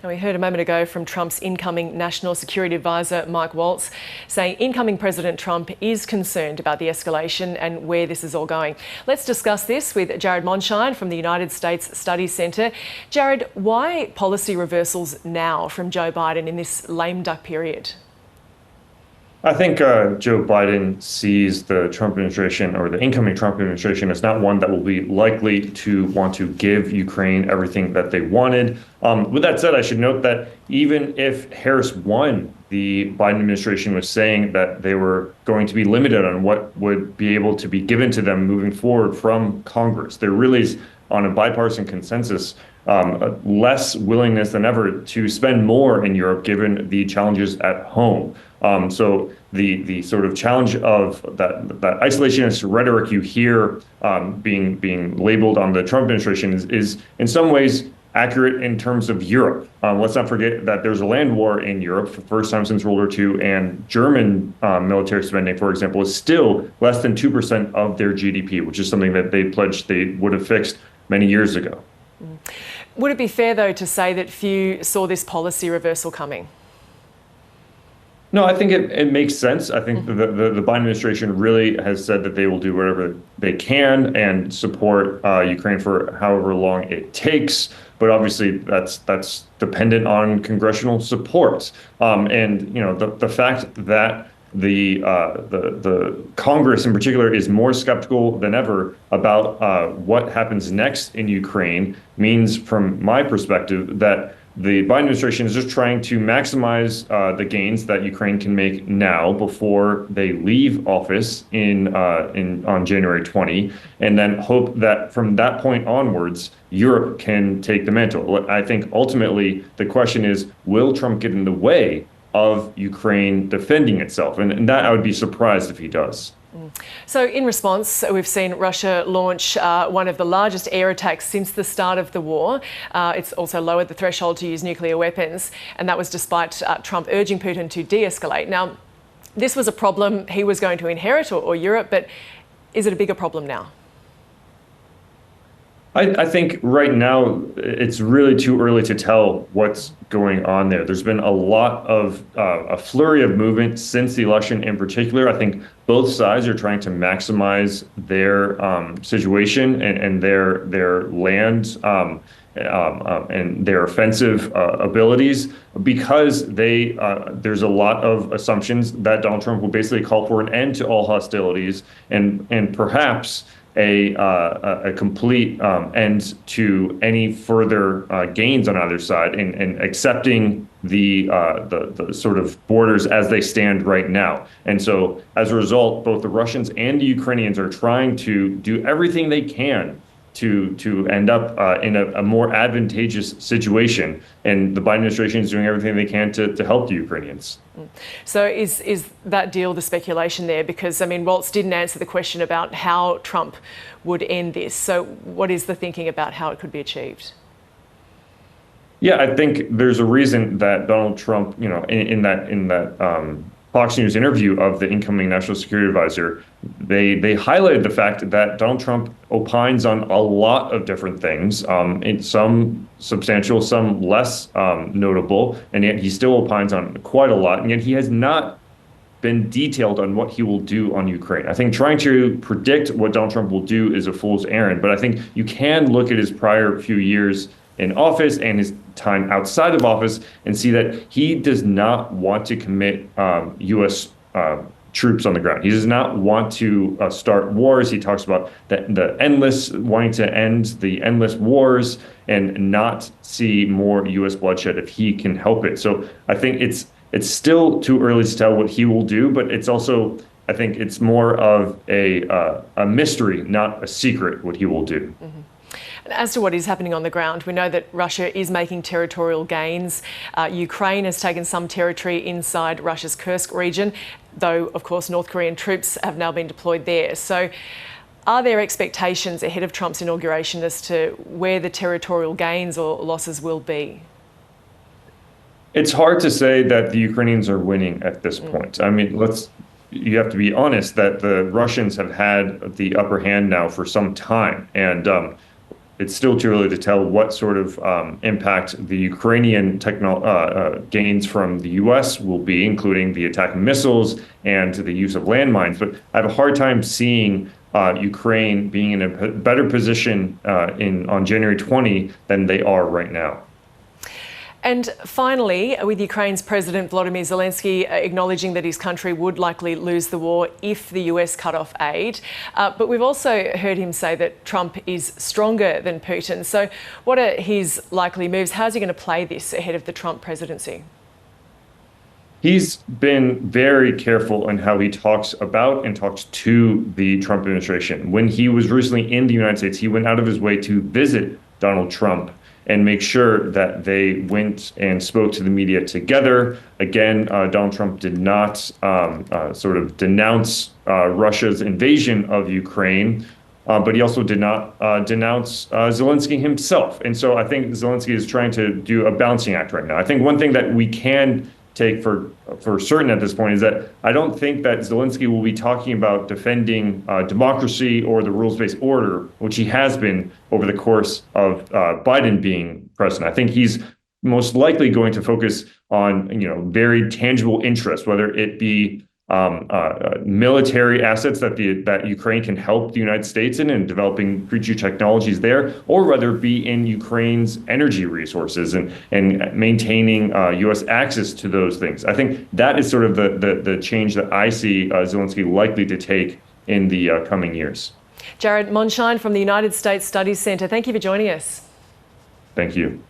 Now, we heard a moment ago from Trump's incoming National Security Advisor, Mike Waltz, saying incoming President Trump is concerned about the escalation and where this is all going. Let's discuss this with Jared Mondschein from the United States Studies Centre. Jared, why policy reversals now from Joe Biden in this lame duck period? I think Joe Biden sees the Trump administration, or the incoming Trump administration, as not one that will be likely to want to give Ukraine everything that they wanted. With that said, I should note that even if Harris won, the Biden administration was saying that they were going to be limited on what would be able to be given to them moving forward from Congress. There really is, on a bipartisan consensus, less willingness than ever to spend more in Europe, given the challenges at home. So the sort of challenge of that isolationist rhetoric you hear being labeled on the Trump administration is in some ways accurate in terms of Europe. Let's not forget that there's a land war in Europe for the first time since World War II, and German military spending, for example, is still less than 2% of their GDP, which is something that they pledged they would have fixed many years ago. Would it be fair, though, to say that few saw this policy reversal coming? No, I think it makes sense. I think the Biden administration really has said that they will do whatever they can and support Ukraine for however long it takes. But obviously, that's dependent on congressional support. And the fact that the Congress in particular is more skeptical than ever about what happens next in Ukraine means, from my perspective, that the Biden administration is just trying to maximize the gains that Ukraine can make now before they leave office on January 20, and then hope that from that point onwards, Europe can take the mantle. I think ultimately the question is, will Trump get in the way of Ukraine defending itself? And that I would be surprised if he does. So in response, we've seen Russia launch one of the largest air attacks since the start of the war. It's also lowered the threshold to use nuclear weapons, and that was despite Trump urging Putin to de-escalate. Now, this was a problem he was going to inherit, or Europe, but is it a bigger problem now? I think right now it's really too early to tell what's going on there. There's been a lot of a flurry of movement since the election in particular. I think both sides are trying to maximize their situation and their land and their offensive abilities, because there's a lot of assumptions that Donald Trump will basically call for an end to all hostilities and perhaps a complete end to any further gains on either side, and accepting the sort of borders as they stand right now. And so as a result, both the Russians and the Ukrainians are trying to do everything they can to end up in a more advantageous situation. And the Biden administration is doing everything they can to help the Ukrainians. So is that deal the speculation there? Because, I mean, Waltz didn't answer the question about how Trump would end this. So what is the thinking about how it could be achieved? Yeah, I think there's a reason that Donald Trump, in that Fox News interview of the incoming National Security Advisor, they highlighted the fact that Donald Trump opines on a lot of different things, some substantial, some less notable, and yet he still opines on quite a lot, and yet he has not been detailed on what he will do on Ukraine. I think trying to predict what Donald Trump will do is a fool's errand, but I think you can look at his prior few years in office and his time outside of office and see that he does not want to commit U.S. Troops on the ground. He does not want to start wars. He talks about wanting to end the endless wars and not see more U.S. bloodshed if he can help it. So I think it's still too early to tell what he will do, but it's also, I think it's more of a mystery, not a secret, what he will do. Mm-hmm. As to what is happening on the ground, we know that Russia is making territorial gains. Ukraine has taken some territory inside Russia's Kursk region, though, of course, North Korean troops have now been deployed there. So are there expectations ahead of Trump's inauguration as to where the territorial gains or losses will be? It's hard to say that the Ukrainians are winning at this point. I mean, you have to be honest that the Russians have had the upper hand now for some time. And it's still too early to tell what sort of impact the Ukrainian gains from the U.S. will be, including the attack missiles and the use of landmines. But I have a hard time seeing Ukraine being in a better position on January 20 than they are right now. And finally, with Ukraine's President Volodymyr Zelensky acknowledging that his country would likely lose the war if the US cut off aid. But we've also heard him say that Trump is stronger than Putin. So what are his likely moves? How's he going to play this ahead of the Trump presidency? He's been very careful in how he talks about and talks to the Trump administration. When he was recently in the United States, he went out of his way to visit Donald Trump and make sure that they went and spoke to the media together. Again, Donald Trump did not sort of denounce Russia's invasion of Ukraine, but he also did not denounce Zelensky himself. And so I think Zelensky is trying to do a balancing act right now. I think one thing that we can take for certain at this point is that I don't think that Zelensky will be talking about defending democracy or the rules-based order, which he has been over the course of Biden being president. I think he's most likely going to focus on very tangible interests, whether it be military assets that Ukraine can help the United States in developing future technologies there, or whether it be in Ukraine's energy resources and maintaining U.S. access to those things. I think that is sort of the change that I see Zelensky likely to take in the coming years. Jared Mondschein from the United States Studies Centre, thank you for joining us. Thank you.